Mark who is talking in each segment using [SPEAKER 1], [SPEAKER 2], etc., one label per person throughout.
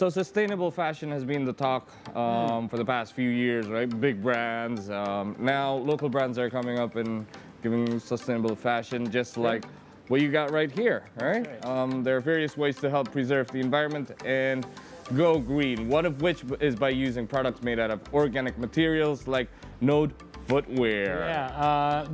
[SPEAKER 1] So sustainable fashion has been the talk for the past few years, right? Big brands. Now local brands are coming up and giving sustainable fashion, just like what you got right here, right? There are various ways to help preserve the environment and go green. One of which is by using products made out of organic materials like Node footwear.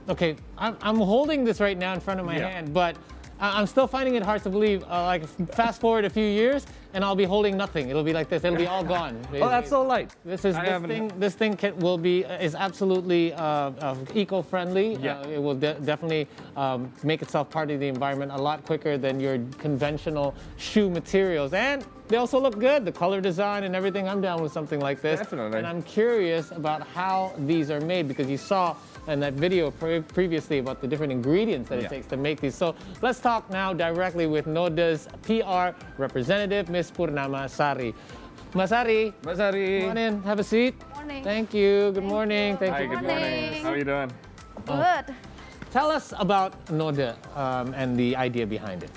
[SPEAKER 2] Okay. I'm holding this right now in front of my hand, but I'm still finding it hard to believe. Like fast forward a few years, and I'll be holding nothing. It'll be like this. It'll be all gone.
[SPEAKER 1] Oh, that's so light.
[SPEAKER 2] This thing. This thing is absolutely eco-friendly.
[SPEAKER 1] Yeah.
[SPEAKER 2] It will definitely make itself part of the environment a lot quicker than your conventional shoe materials. And they also look good. The color design and everything. I'm down with something like this.
[SPEAKER 1] Definitely.
[SPEAKER 2] And I'm curious about how these are made, because you saw in that video previously about the different ingredients that it takes to make these. So let's talk now directly with Noda's PR representative, Ms. Purnama Sari. Masari.
[SPEAKER 1] Masari.
[SPEAKER 2] Come on in, have a seat.
[SPEAKER 3] Morning.
[SPEAKER 2] Thank you. Good morning. Thank
[SPEAKER 1] Hi,
[SPEAKER 2] you.
[SPEAKER 1] good morning. How are you doing?
[SPEAKER 3] Good.
[SPEAKER 2] Tell us about Noda and the idea behind it.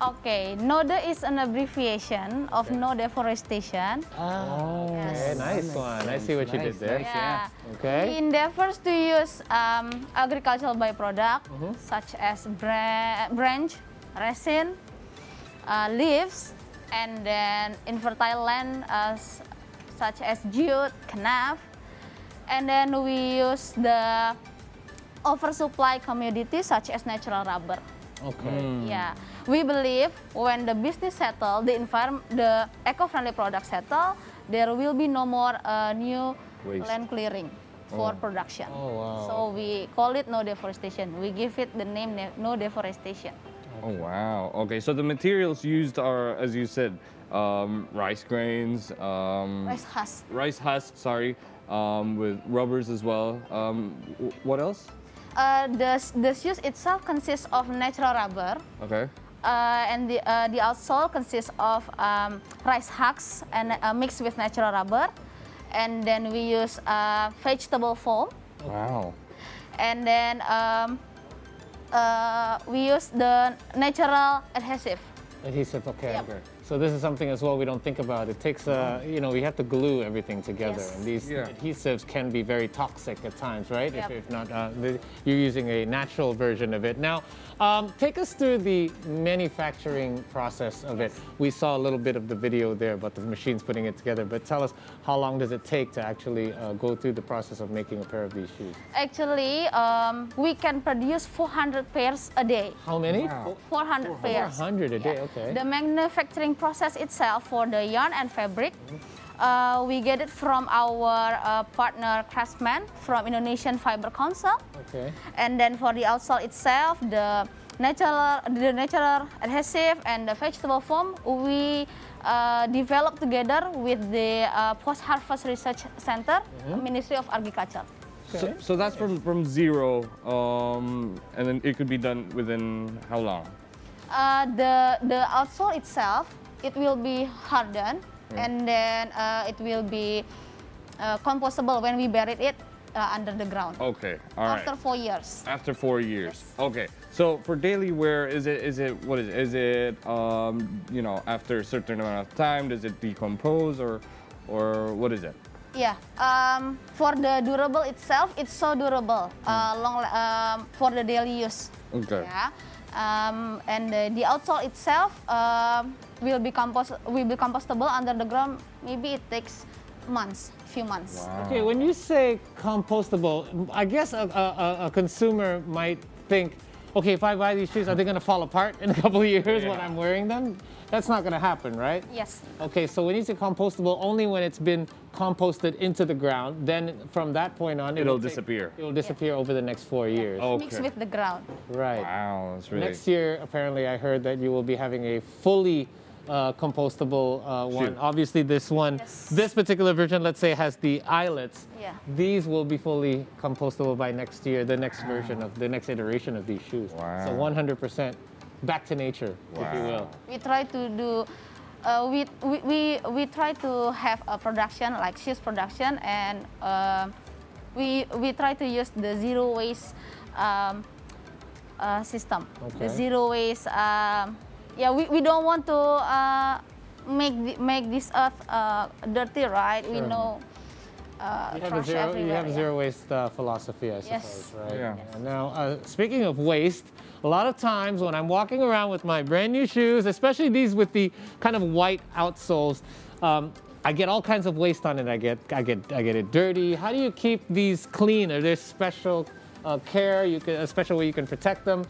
[SPEAKER 3] Okay, NODE is an abbreviation of no deforestation.
[SPEAKER 2] Oh, okay, nice one. I see what you did there.
[SPEAKER 3] Yeah.
[SPEAKER 2] Okay.
[SPEAKER 3] We endeavors to use agricultural byproduct such as branch, resin, leaves, and then infertile land such as jute, kenaf, and then we use the oversupply commodity such as natural rubber.
[SPEAKER 2] Okay.
[SPEAKER 3] Yeah, we believe when the business settle, the eco-friendly product settle, there will be no more new
[SPEAKER 1] Waste.
[SPEAKER 3] land clearing for production.
[SPEAKER 2] Oh, wow.
[SPEAKER 3] So we call it no deforestation. We give it the name no deforestation.
[SPEAKER 1] Oh wow. Okay, so the materials used are, as you said, rice grains,
[SPEAKER 3] Rice husk.
[SPEAKER 1] Sorry, with rubbers as well. What else?
[SPEAKER 3] The shoes itself consists of natural rubber.
[SPEAKER 1] Okay.
[SPEAKER 3] And the outsole consists of rice husks and mixed with natural rubber. And then we use vegetable foam.
[SPEAKER 1] Wow.
[SPEAKER 3] And then we use the natural adhesive.
[SPEAKER 2] Adhesive, okay.
[SPEAKER 3] Yep.
[SPEAKER 2] Okay. So this is something as well we don't think about. It takes, we have to glue everything together.
[SPEAKER 3] Yes.
[SPEAKER 2] And these
[SPEAKER 1] Yeah.
[SPEAKER 2] adhesives can be very toxic at times, right?
[SPEAKER 3] Yep.
[SPEAKER 2] If not, you're using a natural version of it. Now, take us through the manufacturing process of it. We saw a little bit of the video there about the machines putting it together, but tell us, how long does it take to actually go through the process of making a pair of these shoes?
[SPEAKER 3] Actually, we can produce 400 pairs a day.
[SPEAKER 2] How many?
[SPEAKER 1] Wow.
[SPEAKER 3] 400 pairs.
[SPEAKER 2] 400 a day, okay.
[SPEAKER 3] The manufacturing process itself for the yarn and fabric, we get it from our partner Craftsman from Indonesian Fiber Council.
[SPEAKER 2] Okay.
[SPEAKER 3] And then for the outsole itself, the natural adhesive and the vegetable foam, we develop together with the Post-Harvest Research Center, Ministry of Agriculture.
[SPEAKER 1] So that's from zero, and then it could be done within how long?
[SPEAKER 3] The outsole itself, it will be hardened, and then it will be compostable when we bury it under the ground.
[SPEAKER 1] Okay, all right.
[SPEAKER 3] After 4 years.
[SPEAKER 1] After 4 years. Okay. So for daily wear, is it what is it? Is it after a certain amount of time, does it decompose or what is it?
[SPEAKER 3] Yeah. For the durable itself, it's so durable. For the daily use.
[SPEAKER 1] Okay.
[SPEAKER 3] Yeah. And the outsole itself will be compostable under the ground. Maybe it takes few months.
[SPEAKER 1] Wow.
[SPEAKER 2] Okay, when you say compostable, I guess a consumer might think, okay, if I buy these shoes, are they going to fall apart in a couple of years when I'm wearing them? That's not going to happen, right?
[SPEAKER 3] Yes.
[SPEAKER 2] Okay, so when you say compostable, only when it's been composted into the ground, then from that point on,
[SPEAKER 1] It'll disappear.
[SPEAKER 2] It will disappear over the next 4 years.
[SPEAKER 3] Mixed with the ground.
[SPEAKER 2] Right.
[SPEAKER 1] Wow, that's really.
[SPEAKER 2] Next year, apparently, I heard that you will be having a fully compostable one.
[SPEAKER 1] Shoe.
[SPEAKER 2] Obviously, this one,
[SPEAKER 3] Yes.
[SPEAKER 2] this particular version, let's say, has the eyelets.
[SPEAKER 3] Yeah.
[SPEAKER 2] These will be fully compostable by next year, the next version of the next iteration of these shoes.
[SPEAKER 1] Wow.
[SPEAKER 2] So 100% back to nature, if you will.
[SPEAKER 3] We try to do. We try to have a production like shoes production, and we try to use the zero waste system.
[SPEAKER 2] Okay.
[SPEAKER 3] The zero waste. We don't want to make this earth dirty, right? We
[SPEAKER 2] Sure.
[SPEAKER 3] know
[SPEAKER 2] You have,
[SPEAKER 3] trash
[SPEAKER 2] you
[SPEAKER 3] everywhere.
[SPEAKER 2] have
[SPEAKER 3] yeah.
[SPEAKER 2] zero waste philosophy, I suppose,
[SPEAKER 3] Yes.
[SPEAKER 2] right?
[SPEAKER 1] Yeah.
[SPEAKER 2] Now, speaking of waste, a lot of times when I'm walking around with my brand new shoes, especially these with the kind of white outsoles, I get all kinds of waste on it. I get it dirty. How do you keep these clean? Are there special care, a special way you can protect them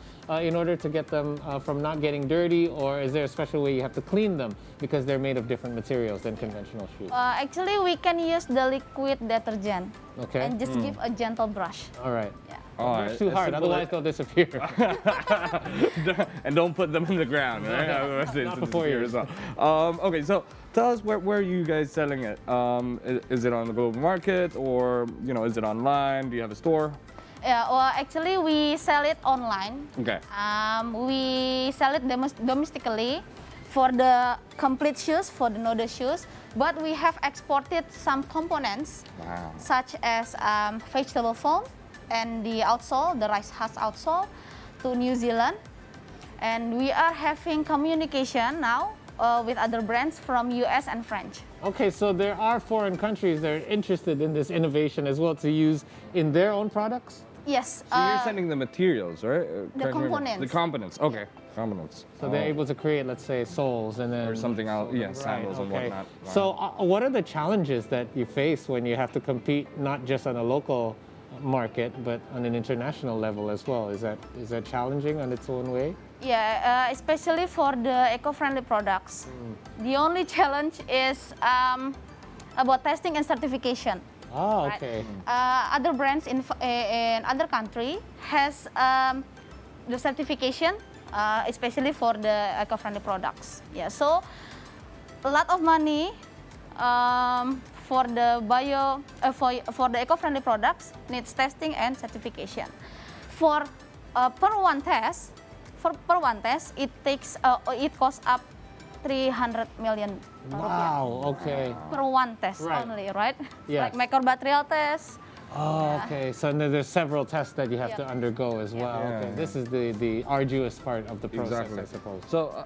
[SPEAKER 2] in order to get them from not getting dirty, or is there a special way you have to clean them because they're made of different materials than conventional shoes?
[SPEAKER 3] Actually, we can use the liquid detergent
[SPEAKER 2] Okay.
[SPEAKER 3] and just give a gentle brush.
[SPEAKER 2] All right.
[SPEAKER 3] Yeah.
[SPEAKER 1] Oh,
[SPEAKER 2] It's too hard,
[SPEAKER 1] simple
[SPEAKER 2] otherwise they'll disappear.
[SPEAKER 1] and don't put them in the ground, right? Otherwise they
[SPEAKER 2] not for
[SPEAKER 1] disappear
[SPEAKER 2] 4 years.
[SPEAKER 1] as well. Okay, so tell us where are you guys selling it? Is it on the global market, or is it online? Do you have a store?
[SPEAKER 3] Yeah, well, actually, we sell it online.
[SPEAKER 1] Okay.
[SPEAKER 3] We sell it domestically for the complete shoes, for the noda shoes, but we have exported some components
[SPEAKER 1] Wow.
[SPEAKER 3] such as vegetable foam and the outsole, the rice husk outsole, to New Zealand. And we are having communication now with other brands from US and French.
[SPEAKER 2] Okay, so there are foreign countries that are interested in this innovation as well to use in their own products?
[SPEAKER 3] Yes.
[SPEAKER 1] So you're sending the materials, right? Correct me if I'm wrong.
[SPEAKER 3] components.
[SPEAKER 1] The components. Okay. Components.
[SPEAKER 2] So they're able to create, let's say, soles and then...
[SPEAKER 1] Or something else. Yeah,
[SPEAKER 2] Right,
[SPEAKER 1] sandals and
[SPEAKER 2] okay.
[SPEAKER 1] whatnot. Wow.
[SPEAKER 2] So what are the challenges that you face when you have to compete not just on a local market, but on an international level as well? Is that challenging on its own way?
[SPEAKER 3] Yeah, especially for the eco-friendly products. The only challenge is about testing and certification.
[SPEAKER 2] Oh,
[SPEAKER 3] Right.
[SPEAKER 2] okay.
[SPEAKER 3] Other brands in other country has the certification, especially for the eco-friendly products. Yeah, so a lot of money for the for the eco-friendly products needs testing and certification. For per one test, it takes it costs up 300 million
[SPEAKER 2] Wow, okay.
[SPEAKER 3] per one test
[SPEAKER 2] Right.
[SPEAKER 3] only, right?
[SPEAKER 2] Yes.
[SPEAKER 3] Like microbial test.
[SPEAKER 2] Oh, okay. So then there's several tests that you have
[SPEAKER 3] Yeah.
[SPEAKER 2] to undergo as well.
[SPEAKER 1] Yeah.
[SPEAKER 2] Okay. This is the arduous part of the process,
[SPEAKER 1] Exactly.
[SPEAKER 2] I suppose.
[SPEAKER 1] So,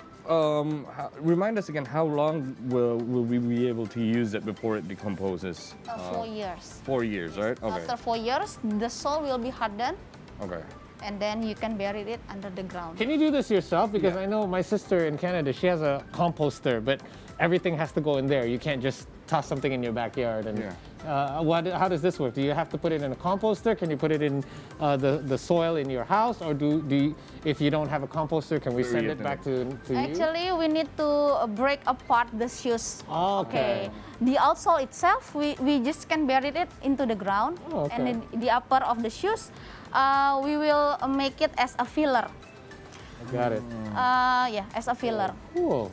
[SPEAKER 1] remind us again, how long will we be able to use it before it decomposes?
[SPEAKER 3] 4 years.
[SPEAKER 1] 4 years, right? Okay.
[SPEAKER 3] After 4 years, the sole will be hardened,
[SPEAKER 1] Okay.
[SPEAKER 3] and then you can bury it under the ground.
[SPEAKER 2] Can you do this yourself? Because
[SPEAKER 1] Yeah.
[SPEAKER 2] I know my sister in Canada, she has a composter, but everything has to go in there. You can't just toss something in your backyard. And
[SPEAKER 1] Yeah.
[SPEAKER 2] how does this work? Do you have to put it in a composter? Can you put it in the soil in your house, or do you, if you don't have a composter, can we
[SPEAKER 1] Bury
[SPEAKER 2] send
[SPEAKER 1] it
[SPEAKER 2] it
[SPEAKER 1] in
[SPEAKER 2] back to you?
[SPEAKER 3] Actually, we need to break apart the shoes.
[SPEAKER 2] Oh, okay.
[SPEAKER 3] The outsole itself, we just can bury it into the ground,
[SPEAKER 2] Oh, okay.
[SPEAKER 3] and then the upper of the shoes, we will make it as a filler.
[SPEAKER 2] I got it.
[SPEAKER 3] Yeah, as a filler.
[SPEAKER 2] Cool.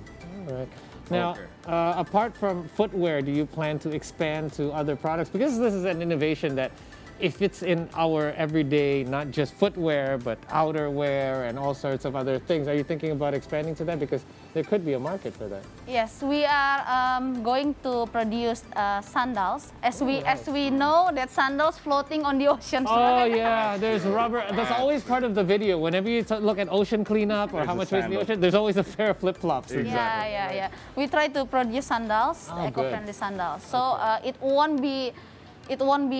[SPEAKER 2] All right. Now,
[SPEAKER 1] Okay.
[SPEAKER 2] apart from footwear, do you plan to expand to other products? Because this is an innovation that, if it's in our everyday, not just footwear, but outerwear and all sorts of other things, are you thinking about expanding to that? Because there could be a market for that.
[SPEAKER 3] Yes, we are going to produce sandals. As
[SPEAKER 2] nice.
[SPEAKER 3] we know that sandals floating on the ocean.
[SPEAKER 2] Oh yeah, there's rubber. That's always part of the video. Whenever you look at ocean cleanup or
[SPEAKER 1] There's
[SPEAKER 2] how
[SPEAKER 1] a
[SPEAKER 2] much waste in the
[SPEAKER 1] sandal.
[SPEAKER 2] ocean, there's always a pair of flip-flops.
[SPEAKER 1] Exactly.
[SPEAKER 3] Yeah. We try to produce sandals,
[SPEAKER 2] Oh, good.
[SPEAKER 3] eco-friendly sandals. So it won't be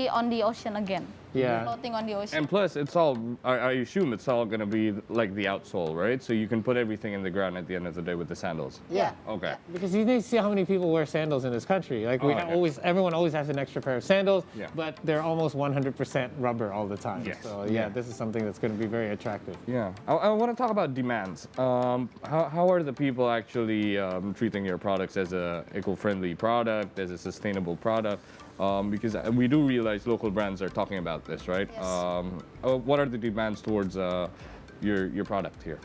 [SPEAKER 3] on the ocean again.
[SPEAKER 2] Yeah.
[SPEAKER 3] Floating on the ocean.
[SPEAKER 1] And plus, it's all, I assume it's all going to be like the outsole, right? So you can put everything in the ground at the end of the day with the sandals.
[SPEAKER 3] Yeah.
[SPEAKER 1] Okay.
[SPEAKER 2] Because you need to see how many people wear sandals in this country. Like
[SPEAKER 1] Oh, yeah.
[SPEAKER 2] everyone always has an extra pair of sandals,
[SPEAKER 1] Yeah.
[SPEAKER 2] but they're almost 100% rubber all the time.
[SPEAKER 1] Yes.
[SPEAKER 2] So
[SPEAKER 1] Yeah.
[SPEAKER 2] this is something that's going to be very attractive.
[SPEAKER 1] Yeah. I want to talk about demands. How are the people actually treating your products as a eco-friendly product, as a sustainable product? Because we do realize local brands are talking about this, right?
[SPEAKER 3] Yes.
[SPEAKER 1] What are the demands towards your product here?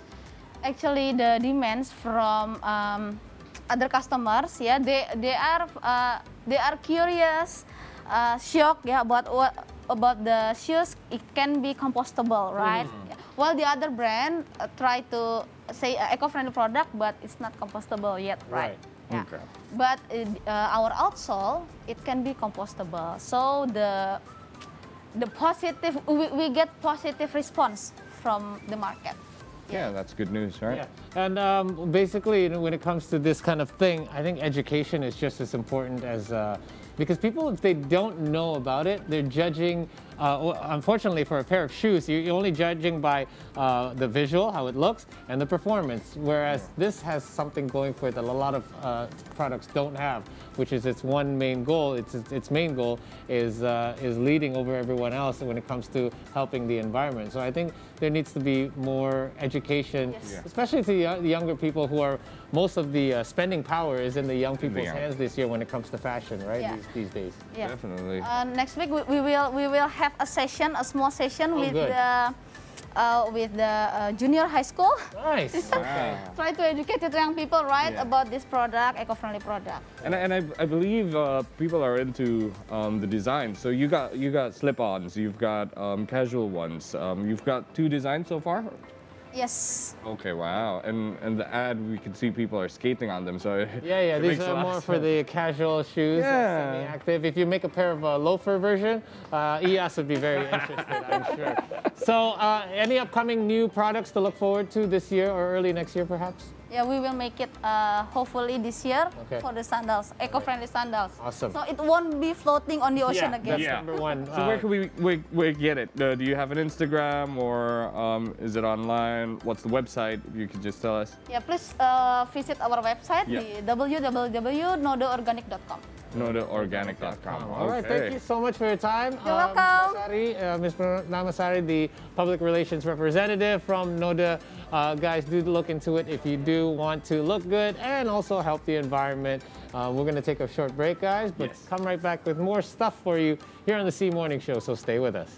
[SPEAKER 3] Actually, the demands from other customers, yeah, they are curious, shocked, yeah, about the shoes. It can be compostable, right? Yeah. While the other brand try to say eco-friendly product, but it's not compostable yet, right?
[SPEAKER 2] Right.
[SPEAKER 3] Yeah.
[SPEAKER 1] Okay.
[SPEAKER 3] But our outsole, it can be compostable. So the positive, we get positive response from the market.
[SPEAKER 1] Yeah, that's good news, right?
[SPEAKER 2] Yeah. And basically, when it comes to this kind of thing, I think education is just as important as because people, if they don't know about it, they're judging. Unfortunately, for a pair of shoes, you're only judging by the visual, how it looks, and the performance. Whereas this has something going for it that a lot of products don't have, which is its one main goal. Its main goal is leading over everyone else when it comes to helping the environment. So I think there needs to be more education,
[SPEAKER 3] Yes. Yeah.
[SPEAKER 2] especially to the younger people who are most of the spending power is in the young people's
[SPEAKER 1] young.
[SPEAKER 2] hands this year when it comes to fashion, right?
[SPEAKER 3] Yeah.
[SPEAKER 2] These days.
[SPEAKER 3] Yeah.
[SPEAKER 1] Definitely.
[SPEAKER 3] Next week we will have a session, a small session
[SPEAKER 2] Oh, good.
[SPEAKER 3] with the junior high school.
[SPEAKER 2] Nice. Okay.
[SPEAKER 3] Try to educate the young people, right,
[SPEAKER 1] Yeah.
[SPEAKER 3] about this product, eco-friendly product.
[SPEAKER 1] And I believe people are into the design. So you got slip-ons, you've got casual ones. You've got 2 designs so far.
[SPEAKER 3] Yes.
[SPEAKER 1] Okay, wow. And the ad, we can see people are skating on them. So
[SPEAKER 2] Yeah,
[SPEAKER 1] it
[SPEAKER 2] these
[SPEAKER 1] makes a
[SPEAKER 2] are
[SPEAKER 1] lot
[SPEAKER 2] more
[SPEAKER 1] of
[SPEAKER 2] for
[SPEAKER 1] sense.
[SPEAKER 2] the casual shoes,
[SPEAKER 1] Yeah.
[SPEAKER 2] semi-active. If you make a pair of a loafer version, EOS would be very interested, I'm sure. So, any upcoming new products to look forward to this year or early next year, perhaps?
[SPEAKER 3] Yeah, we will make it hopefully this year
[SPEAKER 2] Okay.
[SPEAKER 3] for the sandals, eco-friendly sandals.
[SPEAKER 2] Awesome.
[SPEAKER 3] So it won't be floating on the ocean
[SPEAKER 2] That's
[SPEAKER 3] again.
[SPEAKER 1] Yeah.
[SPEAKER 2] number one.
[SPEAKER 1] So where can we get it? Do you have an Instagram or is it online? What's the website? If you could just tell us.
[SPEAKER 3] Yeah, please visit our website,
[SPEAKER 1] Yeah.
[SPEAKER 3] the www.nodoorganic.com.
[SPEAKER 1] NodaOrganic.com.
[SPEAKER 2] All right, thank you so much for your time.
[SPEAKER 3] You're welcome.
[SPEAKER 2] Ms. Namasari, the public relations representative from Noda. Guys, do look into it if you do want to look good and also help the environment. We're going to take a short break, guys, but
[SPEAKER 1] Yes.
[SPEAKER 2] come right back with more stuff for you here on the C Morning Show, so stay with us.